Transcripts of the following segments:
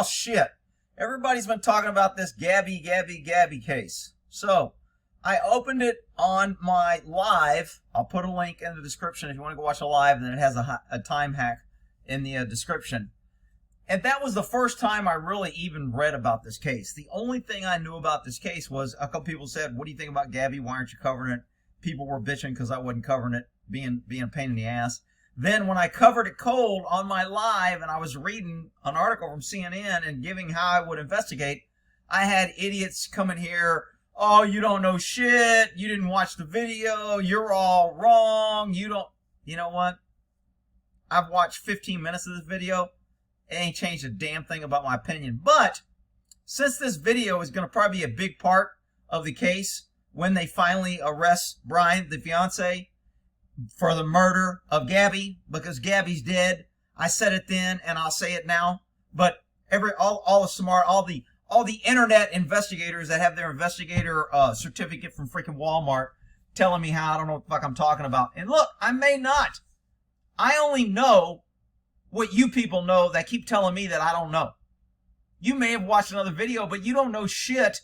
shit. Everybody's been talking about this Gabby case. So, I opened it on my live. I'll put a link in the description if you want to go watch a live, then it has a time hack in the description. And that was the first time I really even read about this case. The only thing I knew about this case was a couple people said, what do you think about Gabby? Why aren't you covering it? People were bitching because I wasn't covering it, being a pain in the ass. Then when I covered it cold on my live and I was reading an article from CNN and giving how I would investigate, I had idiots coming here, oh, you don't know shit, you didn't watch the video, you're all wrong, you know what? I've watched 15 minutes of this video. It ain't changed a damn thing about my opinion. But since this video is going to probably be a big part of the case when they finally arrest Brian, the fiance, for the murder of Gabby, because Gabby's dead. I said it then and I'll say it now. But all the internet investigators that have their investigator certificate from freaking Walmart telling me how I don't know what the fuck I'm talking about. And look, I may not. I only know what you people know that keep telling me that I don't know. You may have watched another video, but you don't know shit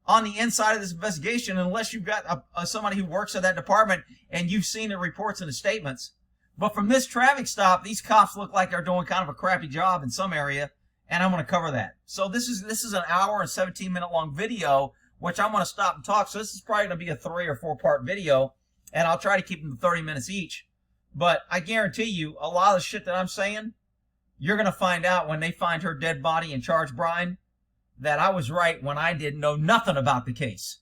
on the inside of this investigation unless you've got somebody who works at that department and you've seen the reports and the statements. But from this traffic stop, these cops look like they're doing kind of a crappy job in some area, and I'm going to cover that. So this is an hour and 17-minute long video, which I'm going to stop and talk. So this is probably going to be a 3 or 4 part video, and I'll try to keep them to 30 minutes each. But I guarantee you, a lot of the shit that I'm saying, you're going to find out when they find her dead body and charge Brian that I was right when I didn't know nothing about the case.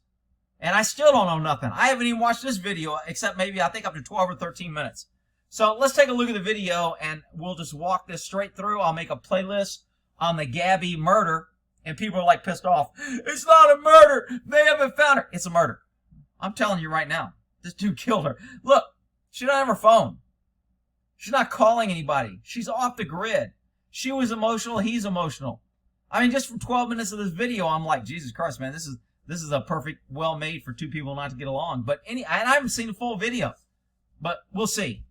And I still don't know nothing. I haven't even watched this video, except maybe I think up to 12 or 13 minutes. So let's take a look at the video, and we'll just walk this straight through. I'll make a playlist on the Gabby murder, and people are like pissed off. It's not a murder. They haven't found her. It's a murder. I'm telling you right now. This dude killed her. Look. She doesn't have her phone. She's not calling anybody. She's off the grid. She was emotional. He's emotional. I mean, just from 12 minutes of this video, I'm like, Jesus Christ, man, this is a perfect, well-made for 2 people not to get along. But and I haven't seen the full video, but we'll see.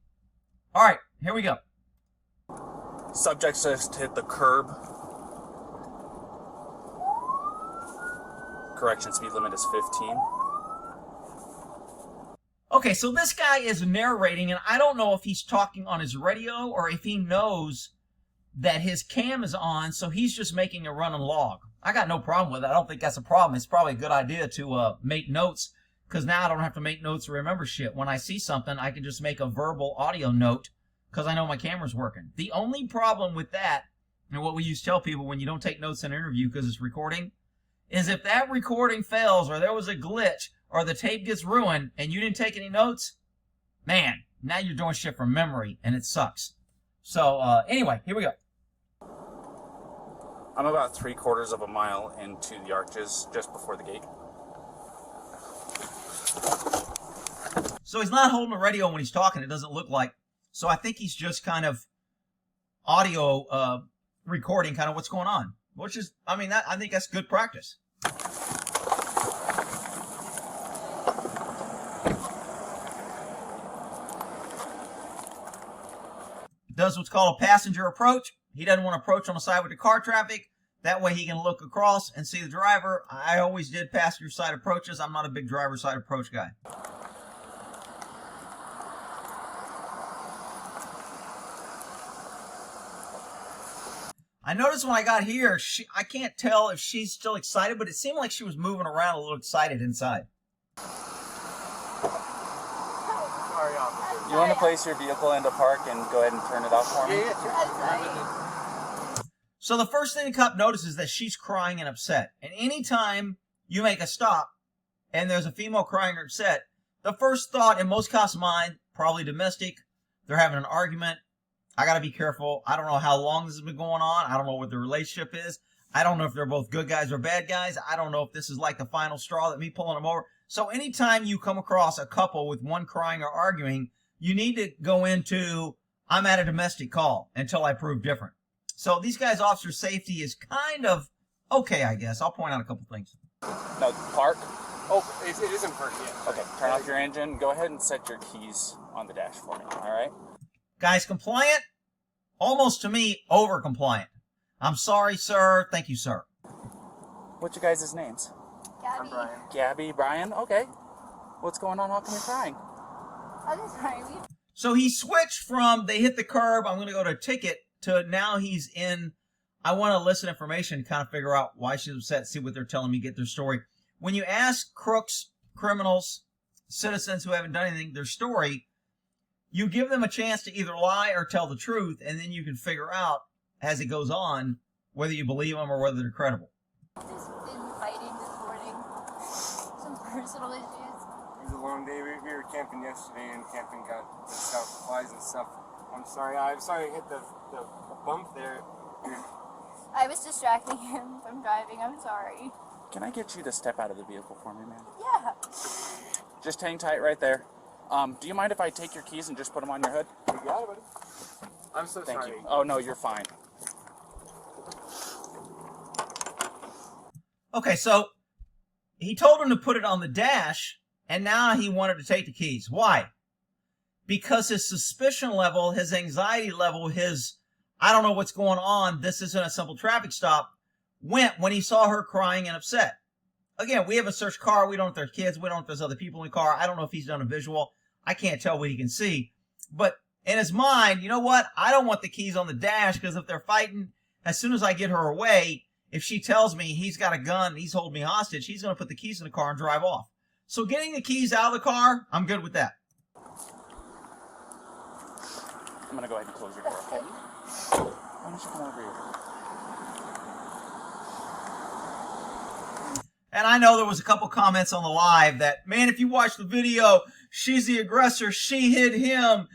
All right, here we go. Subject just hit the curb. Correction, speed limit is 15. Okay, so this guy is narrating, and I don't know if he's talking on his radio or if he knows that his cam is on, so he's just making a running log. I got no problem with it. I don't think that's a problem. It's probably a good idea to make notes, because now I don't have to make notes or remember shit. When I see something, I can just make a verbal audio note because I know my camera's working. The only problem with that, and what we used to tell people when you don't take notes in an interview because it's recording, is if that recording fails or there was a glitch, or the tape gets ruined and you didn't take any notes, man, now you're doing shit from memory and it sucks. So anyway, here we go. I'm about 3/4 of a mile into the arches, just before the gate. So he's not holding a radio when he's talking, it doesn't look like. So I think he's just kind of audio recording kind of what's going on. Which is, I mean, I think that's good practice. Does what's called a passenger approach. He doesn't want to approach on the side with the car traffic. That way he can look across and see the driver. I always did passenger side approaches. I'm not a big driver side approach guy. I noticed when I got here, I can't tell if she's still excited, but it seemed like she was moving around a little excited inside. You want to place your vehicle into park and go ahead and turn it off for me? So the first thing the cop notices is that she's crying and upset. And anytime you make a stop and there's a female crying or upset, the first thought in most cops' mind, probably domestic, they're having an argument. I got to be careful. I don't know how long this has been going on. I don't know what the relationship is. I don't know if they're both good guys or bad guys. I don't know if this is like the final straw that me pulling them over. So anytime you come across a couple with one crying or arguing, you need to go into, I'm at a domestic call until I prove different. So these guys' officer safety is kind of okay, I guess. I'll point out a couple things. No, park. Oh, it isn't park yet. Okay, turn off your engine. Go ahead and set your keys on the dash for me, all right? Guys compliant, almost to me, over compliant. I'm sorry, sir. Thank you, sir. What's your guys' names? I'm Brian. Gabby, Brian? Okay. What's going on? How come you're crying? I'm sorry. So he switched from they hit the curb, I'm going to go to a ticket, to now he's in, I want to listen information, kind of figure out why she's upset, see what they're telling me, get their story. When you ask crooks, criminals, citizens who haven't done anything, their story, you give them a chance to either lie or tell the truth, and then you can figure out, as it goes on, whether you believe them or whether they're credible. Just been fighting this morning. Some personal issues. It was a long day. We were camping yesterday, and camping got flies and stuff. I'm sorry I hit the bump there. I was distracting him from driving. I'm sorry. Can I get you to step out of the vehicle for me, man? Yeah. Just hang tight right there. Do you mind if I take your keys and just put them on your hood? You got it, buddy. I'm so Thank sorry. you. Oh, no, you're fine. Okay, so he told him to put it on the dash, and now he wanted to take the keys. Why? Because his suspicion level, his anxiety level, his, I don't know what's going on, this isn't a simple traffic stop, went when he saw her crying and upset. Again, we haven't searched car, we don't know if there's kids, we don't know if there's other people in the car, I don't know if he's done a visual, I can't tell what he can see. But in his mind, you know what, I don't want the keys on the dash, because if they're fighting, as soon as I get her away, if she tells me he's got a gun, he's holding me hostage, he's going to put the keys in the car and drive off. So getting the keys out of the car, I'm good with that. I'm going to go ahead and close your door, okay? Why don't you come over here? And I know there was a couple comments on the live that, man, if you watch the video, she's the aggressor, she hit him,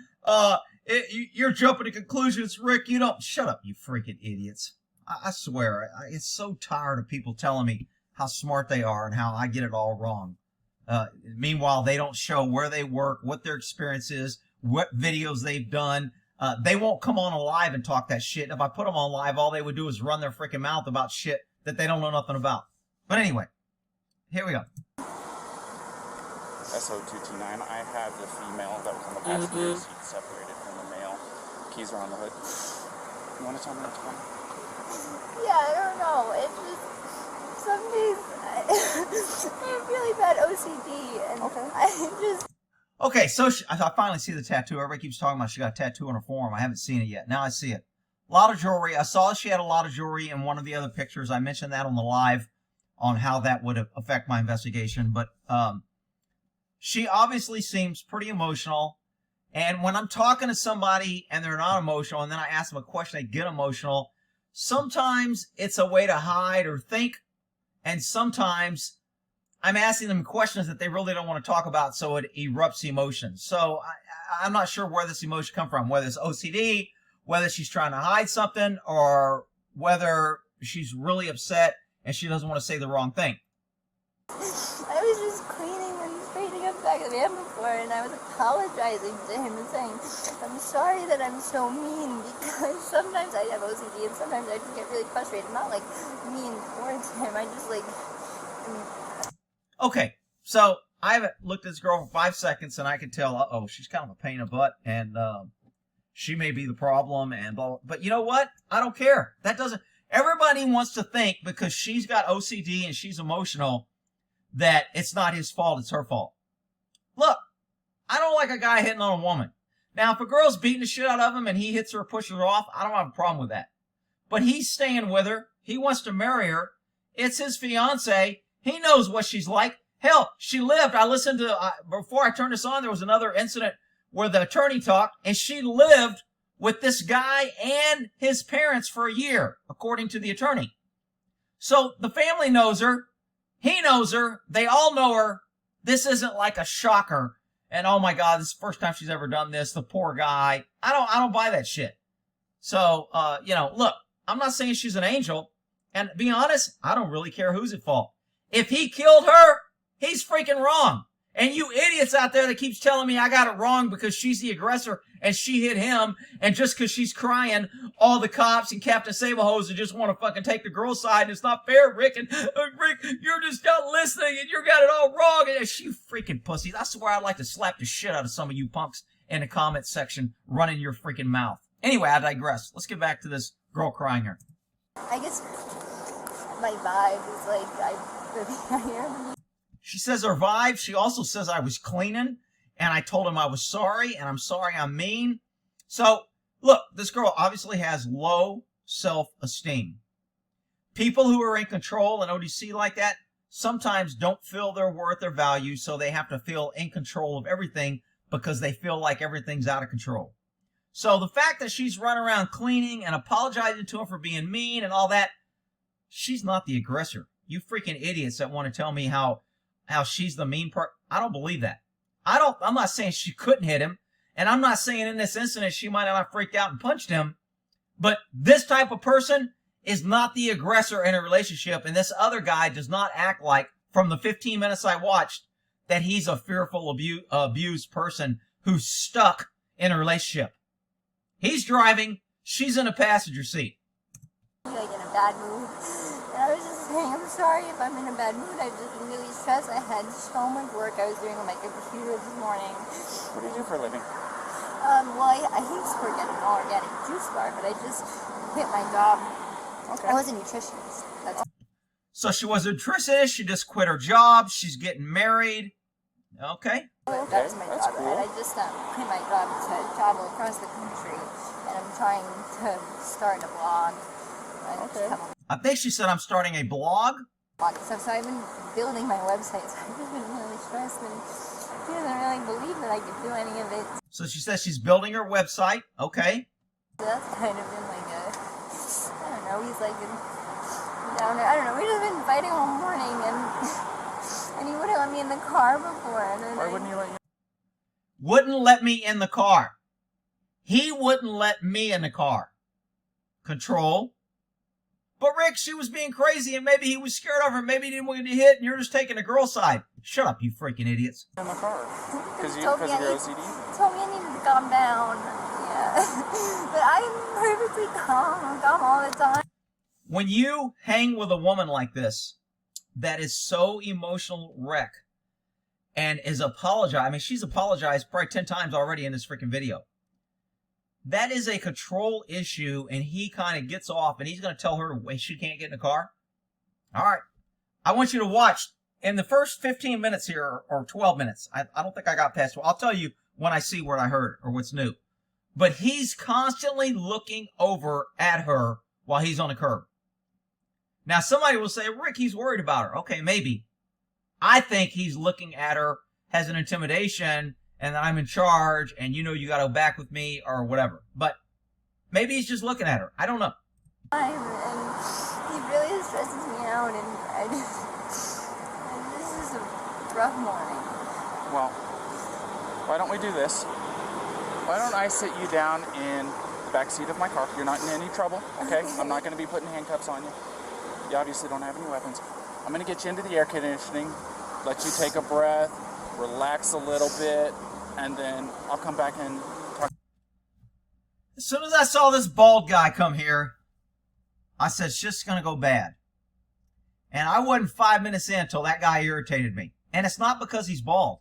you're jumping to conclusions, Rick, you don't, shut up, you freaking idiots. I swear, I get so tired of people telling me how smart they are and how I get it all wrong. Meanwhile, they don't show where they work, what their experience is, what videos they've done. They won't come on live and talk that shit. And if I put them on live, all they would do is run their freaking mouth about shit that they don't know nothing about. But anyway, here we go. SO229, I have the female that was on the passenger seat separated from the male. Keys are on the hood. You want to tell me what's going on? Yeah, I don't know. It's just some days I have really bad OCD, and I just. Okay, so I finally see the tattoo. Everybody keeps talking about she got a tattoo on her forearm. I haven't seen it yet. Now I see it. A lot of jewelry. I saw she had a lot of jewelry in one of the other pictures. I mentioned that on the live on how that would affect my investigation. But she obviously seems pretty emotional. And when I'm talking to somebody and they're not emotional, and then I ask them a question, they get emotional. Sometimes it's a way to hide or think, and sometimes I'm asking them questions that they really don't want to talk about, so it erupts emotions. So I'm not sure where this emotion comes from, whether it's OCD, whether she's trying to hide something, or whether she's really upset and she doesn't want to say the wrong thing. I was just cleaning and straightening up the back of the van before, and I was apologizing to him and saying, I'm sorry that I'm so mean, because sometimes I have OCD and sometimes I just get really frustrated. Not like mean towards him, I just like. Okay, so I haven't looked at this girl for 5 seconds, and I can tell, uh-oh, she's kind of a pain in the butt, and she may be the problem, and blah, blah. But you know what? I don't care. That doesn't. Everybody wants to think because she's got OCD and she's emotional that it's not his fault, it's her fault. Look, I don't like a guy hitting on a woman. Now, if a girl's beating the shit out of him and he hits her or pushes her off, I don't have a problem with that. But he's staying with her. He wants to marry her. It's his fiance. He knows what she's like. Hell, she lived. I listened to, before I turned this on, there was another incident where the attorney talked, and she lived with this guy and his parents for a year, according to the attorney. So the family knows her. He knows her. They all know her. This isn't like a shocker. And oh my God, this is the first time she's ever done this. The poor guy. I don't buy that shit. So, look, I'm not saying she's an angel. And to be honest, I don't really care who's at fault. If he killed her, he's freaking wrong. And you idiots out there that keeps telling me I got it wrong because she's the aggressor and she hit him, and just because she's crying, all the cops and Captain Sablehoser just want to fucking take the girl's side, and it's not fair, Rick. And Rick, you're just not listening, and you got it all wrong. And she freaking pussies. I swear I'd like to slap the shit out of some of you punks in the comment section running your freaking mouth. Anyway, I digress. Let's get back to this girl crying here. I guess my vibe is like I am. She says her vibe. She also says I was cleaning, and I told him I was sorry, and I'm sorry I'm mean. So, look, this girl obviously has low self-esteem. People who are in control and ODC like that sometimes don't feel their worth or value, so they have to feel in control of everything because they feel like everything's out of control. So the fact that she's running around cleaning and apologizing to him for being mean and all that, she's not the aggressor. You freaking idiots that want to tell me how she's the mean part. I don't believe that. I'm not saying she couldn't hit him, and I'm not saying in this incident she might have freaked out and punched him, but this type of person is not the aggressor in a relationship, and this other guy does not act like, from the 15 minutes I watched, that he's a fearful, abused person who's stuck in a relationship. He's driving, she's in a passenger seat. Like in a bad mood. And I was just saying, I'm sorry if I'm in a bad mood. I've just been really stressed. I had so much work I was doing on my computer this morning. What do you do for a living? Well, I used to work at an organic juice bar, but I just quit my job. Okay. I was a nutritionist. That's So she was a nutritionist, she just quit her job, she's getting married. Okay. that was my that's job. cool. And I just quit my job to travel across the country. And I'm trying to start a blog. Okay. I think she said I'm starting a blog. So I've been building my website. So I've just been really stressed and he doesn't really believe that I could do any of it. So she says she's building her website. Okay. So that's kind of been like I don't know, he's like down there. I don't know, we've just been fighting all morning and he wouldn't let me in the car before. And then Why wouldn't you let you? Wouldn't let me in the car. He wouldn't let me in the car. Control. But Rick, she was being crazy and maybe he was scared of her. Maybe he didn't want to get hit and you're just taking the girl's side. Shut up, you freaking idiots. In the car? Because of told your me OCD? told me I needed to calm down. Yeah. But I'm perfectly calm. I'm calm all the time. When you hang with a woman like this, that is so emotional wreck and is apologizing. I mean, she's apologized probably 10 times already in this freaking video. That is a control issue, and he kind of gets off, and he's going to tell her she can't get in the car. All right. I want you to watch. In the first 15 minutes here, or 12 minutes, I don't think I got past 12. I'll tell you when I see what I heard or what's new. But he's constantly looking over at her while he's on the curb. Now, somebody will say, Rick, he's worried about her. Okay, maybe. I think he's looking at her as an intimidation and that I'm in charge and you know you got to go back with me or whatever. But maybe he's just looking at her. I don't know. And he really stresses me out, and this is a rough morning. Well, why don't we do this? Why don't I sit you down in the back seat of my car? You're not in any trouble, okay? I'm not going to be putting handcuffs on you. You obviously don't have any weapons. I'm going to get you into the air conditioning, let you take a breath, relax a little bit, and then I'll come back and talk. As soon as I saw this bald guy come here, I said, it's just going to go bad. And I wasn't 5 minutes in until that guy irritated me. And it's not because he's bald.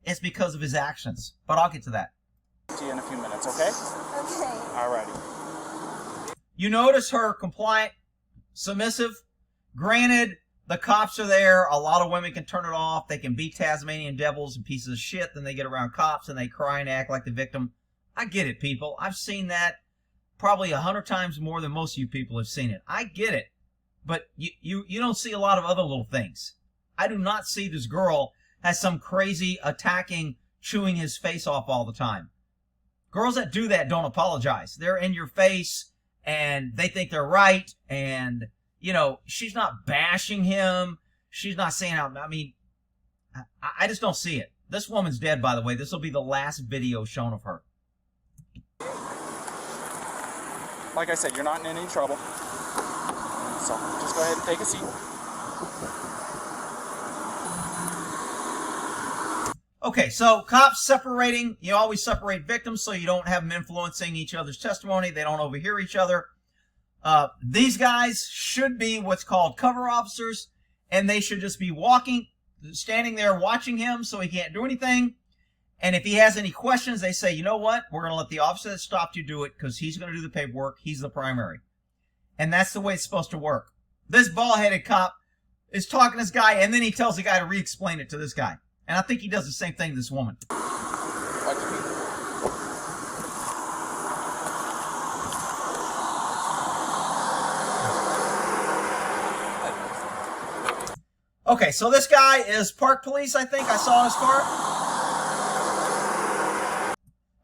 It's because of his actions. But I'll get to that. See you in a few minutes, okay? Okay. Alrighty. You notice her compliant, submissive. Granted, the cops are there. A lot of women can turn it off. They can be Tasmanian devils and pieces of shit. Then they get around cops and they cry and act like the victim. I get it, people. I've seen that probably 100 times more than most of you people have seen it. I get it. But you don't see a lot of other little things. I do not see this girl as some crazy attacking, chewing his face off all the time. Girls that do that don't apologize. They're in your face and they think they're right. And, you know, she's not bashing him. She's not saying out. I mean, I just don't see it. This woman's dead, by the way. This will be the last video shown of her. Like I said, you're not in any trouble. So just go ahead and take a seat. Okay, so cops separating. You always separate victims so you don't have them influencing each other's testimony. They don't overhear each other. These guys should be what's called cover officers, and they should just be standing there watching him so he can't do anything. And if he has any questions, they say, you know what? We're going to let the officer that stopped you do it because he's going to do the paperwork. He's the primary. And that's the way it's supposed to work. This bald-headed cop is talking to this guy, and then he tells the guy to re-explain it to this guy. And I think he does the same thing to this woman. Okay, so this guy is park police, I think. I saw his car.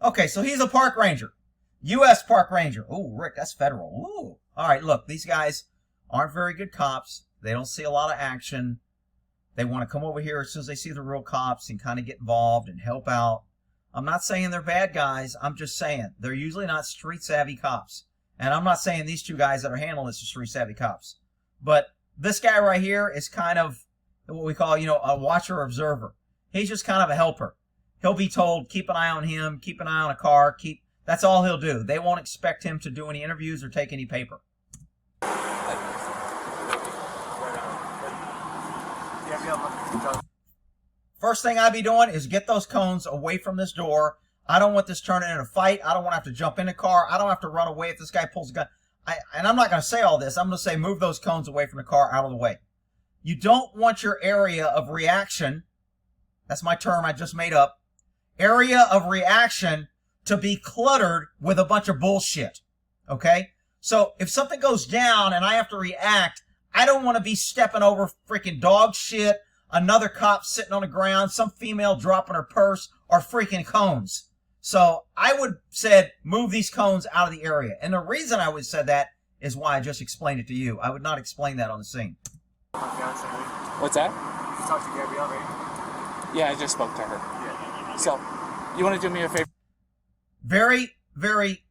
Okay, so he's a park ranger. U.S. park ranger. Ooh, Rick, that's federal. Ooh. All right, look, these guys aren't very good cops. They don't see a lot of action. They want to come over here as soon as they see the real cops and kind of get involved and help out. I'm not saying they're bad guys. I'm just saying they're usually not street-savvy cops. And I'm not saying these two guys that are handling this are street-savvy cops. But this guy right here is kind of what we call, a watcher or observer. He's just kind of a helper. He'll be told, keep an eye on him, keep an eye on a car, that's all he'll do. They won't expect him to do any interviews or take any paper. First thing I'd be doing is get those cones away from this door. I don't want this turning into a fight. I don't want to have to jump in the car. I don't have to run away if this guy pulls a gun. And I'm not going to say all this. I'm going to say move those cones away from the car, out of the way. You don't want your area of reaction, that's my term I just made up, area of reaction to be cluttered with a bunch of bullshit, okay? So if something goes down and I have to react, I don't want to be stepping over freaking dog shit, another cop sitting on the ground, some female dropping her purse, or freaking cones. So I would said move these cones out of the area. And the reason I would said that is why I just explained it to you. I would not explain that on the scene. What's that? You talked to Gabby already? Yeah, I just spoke to her. Yeah. So, you want to do me a favor? Very, very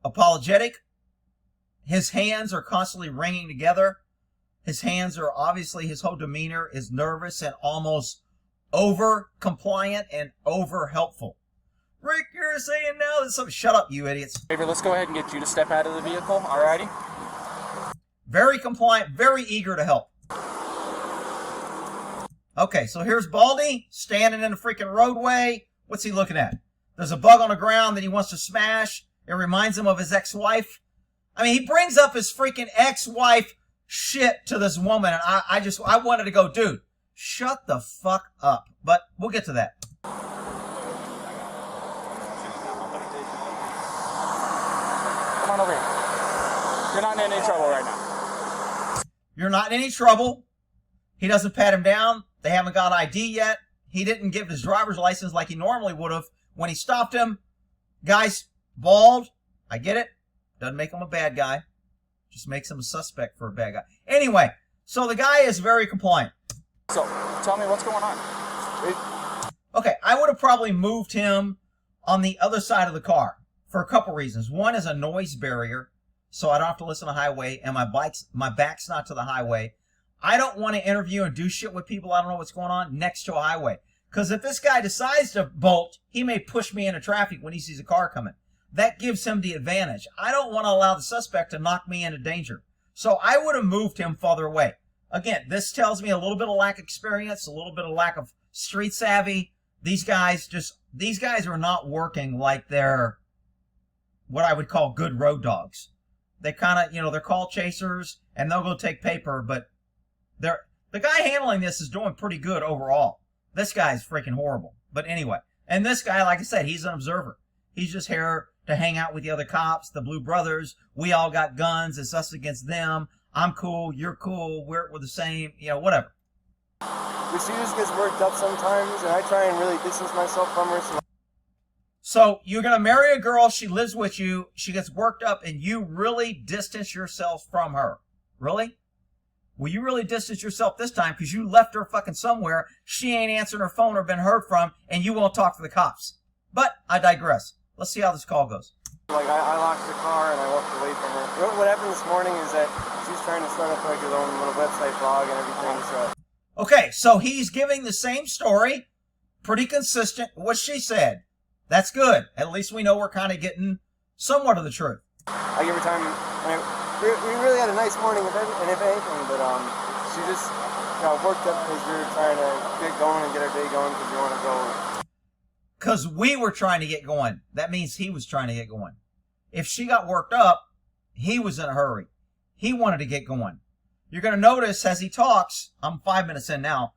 apologetic. His hands are constantly wringing together. His hands are obviously, his whole demeanor is nervous and almost over compliant and over helpful. Rick, you're saying now that something. Shut up, you idiots. Favor, let's go ahead and get you to step out of the vehicle, alrighty? Very compliant, very eager to help. Okay, so here's Baldy standing in the freaking roadway. What's he looking at? There's a bug on the ground that he wants to smash. It reminds him of his ex-wife. I mean, he brings up his freaking ex-wife shit to this woman, and I wanted to go, dude, shut the fuck up. But we'll get to that. Come on over here. You're not in any trouble right now. You're not in any trouble. He doesn't pat him down. They haven't got ID yet. He didn't give his driver's license like he normally would have when he stopped him. Guy's bald. I get it. Doesn't make him a bad guy. Just makes him a suspect for a bad guy. Anyway, so the guy is very compliant. So, tell me what's going on. Okay, I would have probably moved him on the other side of the car for a couple reasons. One is a noise barrier, so I don't have to listen to the highway, and my back's not to the highway. I don't want to interview and do shit with people I don't know what's going on next to a highway. Because if this guy decides to bolt, he may push me into traffic when he sees a car coming. That gives him the advantage. I don't want to allow the suspect to knock me into danger. So I would have moved him farther away. Again, this tells me a little bit of lack of experience, a little bit of lack of street savvy. These guys are not working like they're what I would call good road dogs. They kind of, they're call chasers and they'll go take paper, but the guy handling this is doing pretty good overall. This guy's freaking horrible. But anyway, and this guy, like I said, he's an observer. He's just here to hang out with the other cops, the Blue Brothers. We all got guns. It's us against them. I'm cool. You're cool. We're the same. Whatever. But she just gets worked up sometimes, and I try and really distance myself from her. So you're going to marry a girl. She lives with you. She gets worked up, and you really distance yourself from her. Really? Well, you really distance yourself this time because you left her fucking somewhere. She ain't answering her phone or been heard from, and you won't talk to the cops. But I digress. Let's see how this call goes. Like, I locked the car and I walked away from her. What happened this morning is that she's trying to start up like her own little website blog and everything, so... Okay, so he's giving the same story, pretty consistent with what she said. That's good. At least we know we're kind of getting somewhat of the truth. I give her time. We really had a nice morning, if anything, but she just got worked up because we were trying to get going and get our day going because we want to go. Because we were trying to get going. That means he was trying to get going. If she got worked up, he was in a hurry. He wanted to get going. You're going to notice as he talks, I'm 5 minutes in now.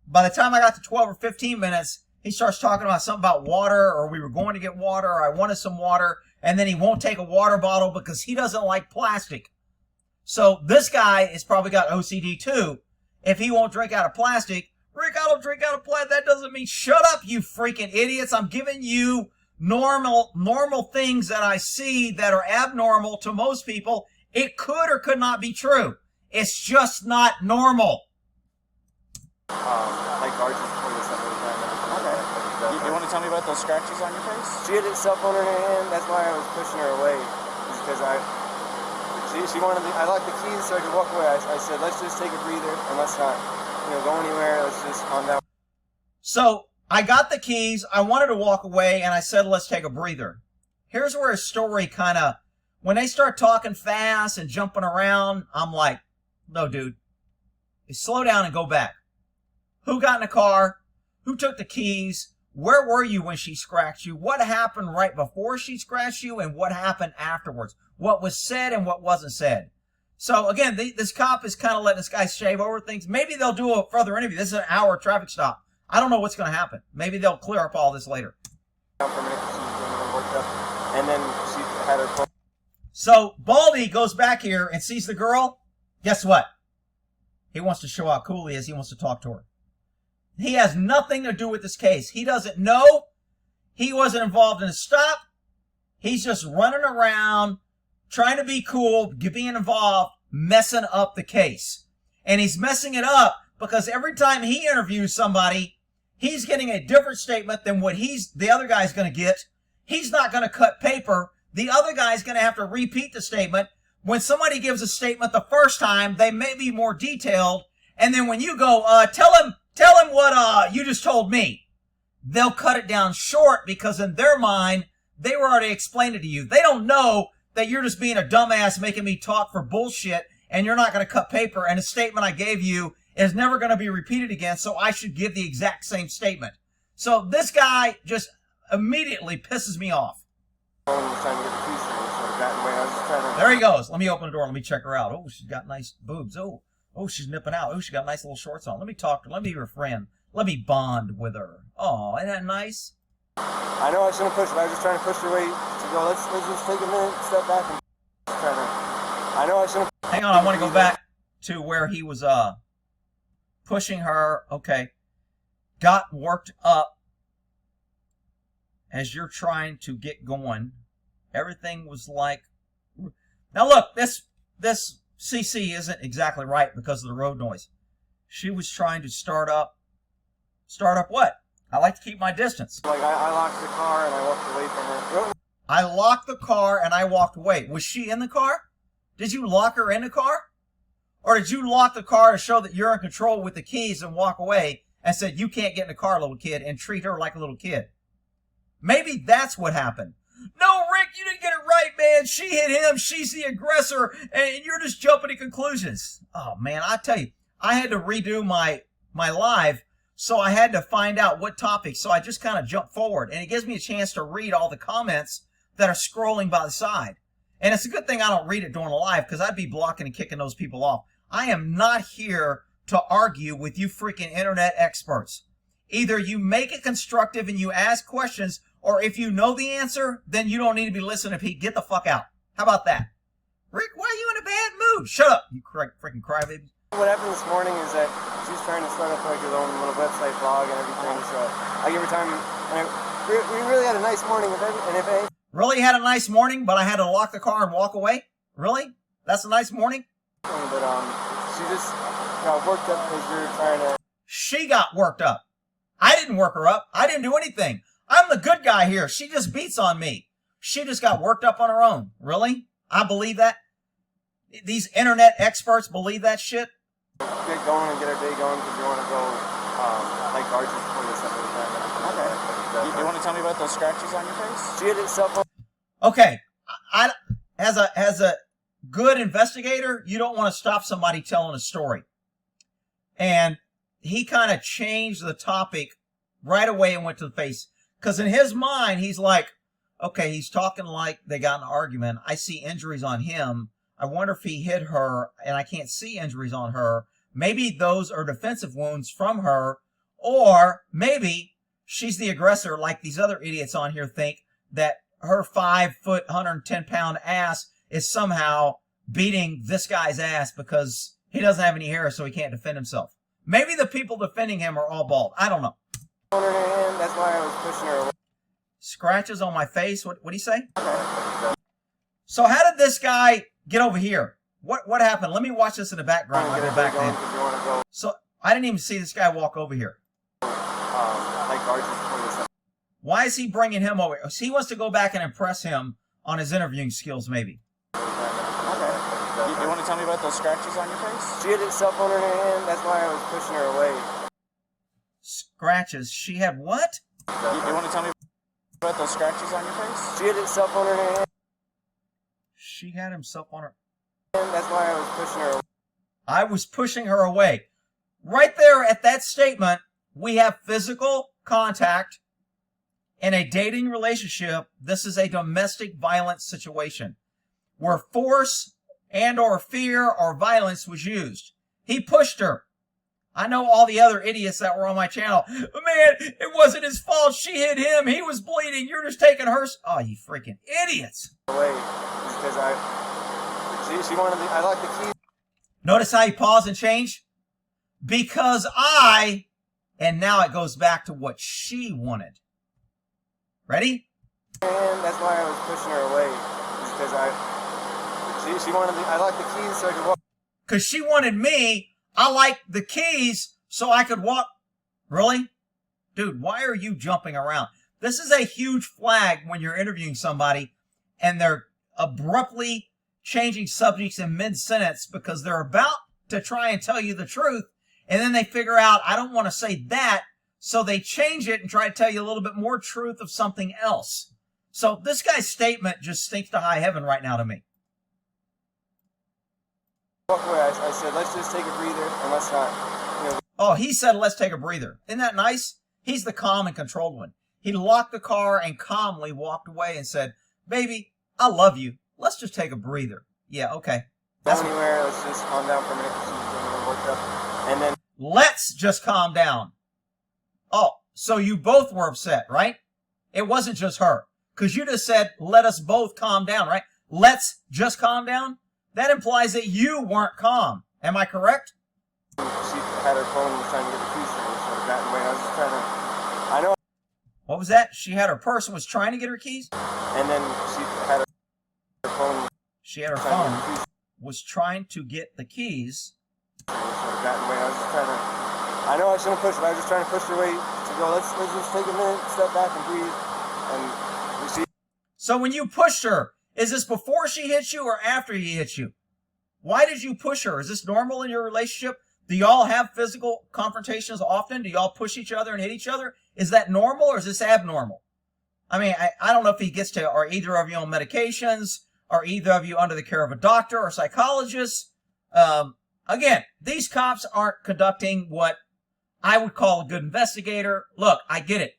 By the time I got to 12 or 15 minutes, he starts talking about something about water, or we were going to get water, or I wanted some water, and then he won't take a water bottle because he doesn't like plastic. So this guy has probably got OCD too. If he won't drink out of plastic, Rick, I don't drink out of plastic. That doesn't mean shut up, you freaking idiots. I'm giving you normal things that I see that are abnormal to most people. It could or could not be true. It's just not normal. Like arches before this every time. Okay. You want to tell me about those scratches on your face? She had a cell phone in her hand. That's why I was pushing her away. Because she wanted I locked the keys so I could walk away. I said, let's just take a breather and let's not, go anywhere. Let's just calm down. So I got the keys. I wanted to walk away, and I said, let's take a breather. Here's where his story kind of, when they start talking fast and jumping around, I'm like, no, dude. Slow down and go back. Who got in the car? Who took the keys? Where were you when she scratched you? What happened right before she scratched you, and what happened afterwards? What was said and what wasn't said. So again, this cop is kind of letting this guy shave over things. Maybe they'll do a further interview. This is an hour traffic stop. I don't know what's going to happen. Maybe they'll clear up all this later. For a minute, she was getting worked up, and then she had her phone. So Baldy goes back here and sees the girl. Guess what? He wants to show how cool he is. He wants to talk to her. He has nothing to do with this case. He doesn't know. He wasn't involved in a stop. He's just running around, trying to be cool, being involved, messing up the case. And he's messing it up because every time he interviews somebody, he's getting a different statement than what the other guy's going to get. He's not going to cut paper. The other guy's going to have to repeat the statement. When somebody gives a statement the first time, they may be more detailed. And then when you go, tell him what you just told me, they'll cut it down short because in their mind, they were already explaining it to you. They don't know that you're just being a dumbass making me talk for bullshit and you're not going to cut paper and a statement I gave you is never going to be repeated again, so I should give the exact same statement. So this guy just immediately pisses me off. There he goes. Let me open the door. Let me check her out. Oh, she's got nice boobs. Oh, she's nipping out. Oh, she got nice little shorts on. Let me talk to her. Let me be her friend. Let me bond with her. Oh, isn't that nice? I know I shouldn't push, but I was just trying to push her away to go. Let's just take a minute, step back, and try to. I know I shouldn't. Hang on, I want to go back to where he was pushing her. Okay, got worked up as you're trying to get going. Everything was like. Now look, this CC isn't exactly right because of the road noise. She was trying to start up what? I like to keep my distance. Like I locked the car and I walked away from her. I locked the car and I walked away. Was she in the car? Did you lock her in the car? Or did you lock the car to show that you're in control with the keys and walk away and said, you can't get in the car, little kid, and treat her like a little kid? Maybe that's what happened. No, Rick, you didn't get it right, man. She hit him. She's the aggressor, and you're just jumping to conclusions. Oh, man, I tell you, I had to redo my live, so I had to find out what topic. So I just kind of jumped forward, and it gives me a chance to read all the comments that are scrolling by the side. And it's a good thing I don't read it during a live, because I'd be blocking and kicking those people off. I am not here to argue with you freaking internet experts. Either you make it constructive and you ask questions, or if you know the answer, then you don't need to be listening to Pete. Get the fuck out. How about that? Rick, why are you in a bad mood? Shut up, you freaking crybaby. What happened this morning is that she's trying to start up like her own little website blog and everything, so I give her time. And we really had a nice morning, and if anything... Really had a nice morning, but I had to lock the car and walk away? Really? That's a nice morning? But she just got worked up because we were trying to... She got worked up. I didn't work her up. I didn't do anything. I'm the good guy here. She just beats on me. She just got worked up on her own. Really? I believe that? These internet experts believe that shit? Get going and get our day going because we want to go like arches before this every time. Okay. You want to tell me about those scratches on your face? She had a cell phone. Okay. As a good investigator, you don't want to stop somebody telling a story. And he kind of changed the topic right away and went to the face. Because in his mind, he's like, okay, he's talking like they got in an argument. I see injuries on him. I wonder if he hit her, and I can't see injuries on her. Maybe those are defensive wounds from her, or maybe she's the aggressor like these other idiots on here think that her 5 foot, 110-pound ass is somehow beating this guy's ass because he doesn't have any hair, so he can't defend himself. Maybe the people defending him are all bald. I don't know. That's why I was pushing her away. Scratches on my face? What do you say? So how did this guy get over here? What happened? Let me watch this in the background. I'll go back then. So I didn't even see this guy walk over here. Why is he bringing him over? So he wants to go back and impress him on his interviewing skills, maybe. Okay. You want to tell me about those scratches on your face? She had a cell phone in her hand. That's why I was pushing her away. Scratches. She had what? You want to tell me about those scratches on your face? She had a cell phone in her hand. She had himself on her. That's why I was pushing her away. I was pushing her away. Right there at that statement, we have physical contact in a dating relationship. This is a domestic violence situation where force and or fear or violence was used. He pushed her. I know all the other idiots that were on my channel. Man, it wasn't his fault. She hit him. He was bleeding. You're just taking her. Oh, you freaking idiots. Away because she wanted the, I like the key. Notice how he paused and changed? Because and now it goes back to what she wanted. Ready? And that's why I was pushing her away. Because she wanted the, I like the keys so I could walk. Because she wanted me. I like the keys so I could walk. Really? Dude, why are you jumping around? This is a huge flag when you're interviewing somebody and they're abruptly changing subjects in mid-sentence because they're about to try and tell you the truth, and then they figure out, I don't want to say that, so they change it and try to tell you a little bit more truth of something else. So this guy's statement just stinks to high heaven right now to me. Walk away. I said, let's just take a breather and let's not, Oh, he said, let's take a breather. Isn't that nice? He's the calm and controlled one. He locked the car and calmly walked away and said, baby, I love you. Let's just take a breather. Yeah, okay. Go anywhere. Let's just calm down for a minute because she's getting a little worked up. And then let's just calm down. Oh, so you both were upset, right? It wasn't just her. Because you just said, let us both calm down, right? Let's just calm down? That implies that you weren't calm. Am I correct? she had her phone and was trying to get the keys for me, so I got in the way. I was just trying to, I know. What was that? She had her purse and was trying to get her keys? And then she had her phone. She had her phone, was trying to get the keys. So I got in the way. I was just trying to, I know I shouldn't push, but I was just trying to push her away to go, let's just take a minute, step back and breathe. And we see. So when you pushed her, is this before she hit you or after he hit you? Why did you push her? Is this normal in your relationship? Do y'all have physical confrontations often? Do y'all push each other and hit each other? Is that normal or is this abnormal? I mean, I don't know if he gets to, are either of you on medications? Are either of you under the care of a doctor or psychologist? Again, these cops aren't conducting what I would call a good investigator. Look, I get it.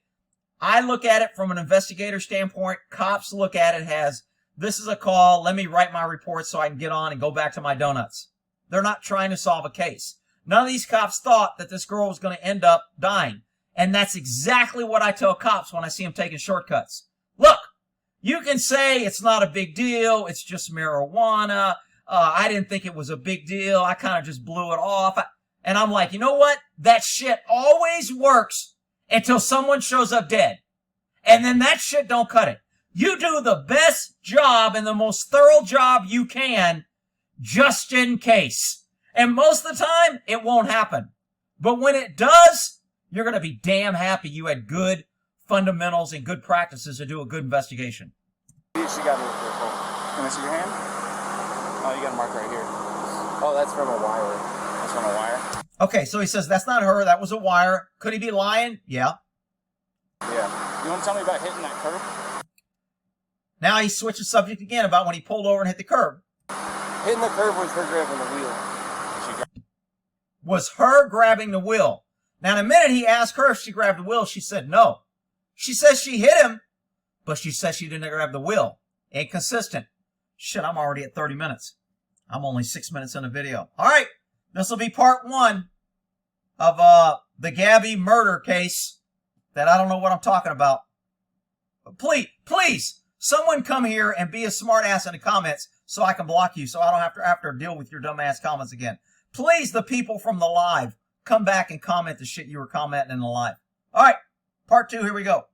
I look at it from an investigator standpoint. Cops look at it as, this is a call. Let me write my report so I can get on and go back to my donuts. They're not trying to solve a case. None of these cops thought that this girl was going to end up dying. And that's exactly what I tell cops when I see them taking shortcuts. Look, you can say it's not a big deal. It's just marijuana. I didn't think it was a big deal. I kind of just blew it off. And I'm like, you know what? That shit always works until someone shows up dead. And then that shit don't cut it. You do the best job and the most thorough job you can just in case. And most of the time, it won't happen. But when it does, you're going to be damn happy you had good fundamentals and good practices to do a good investigation. She got me with her phone. Can I see your hand? Oh, you got a mark right here. Oh, that's from a wire. That's from a wire? Okay, so he says that's not her. That was a wire. Could he be lying? Yeah. Yeah. You want to tell me about hitting that curb? Now he switches subject again about when he pulled over and hit the curb. Hitting the curb was her grabbing the wheel. Was her grabbing the wheel. Now in a minute he asked her if she grabbed the wheel. She said no. She says she hit him, but she says she didn't grab the wheel. Inconsistent. Shit, I'm already at 30 minutes. I'm only 6 minutes in the video. All right, this will be part 1 of the Gabby murder case that I don't know what I'm talking about. But please, someone come here and be a smart ass in the comments so I can block you, so I don't have to deal with your dumbass comments again. Please, the people from the live, come back and comment the shit you were commenting in the live. All right, part 2, here we go.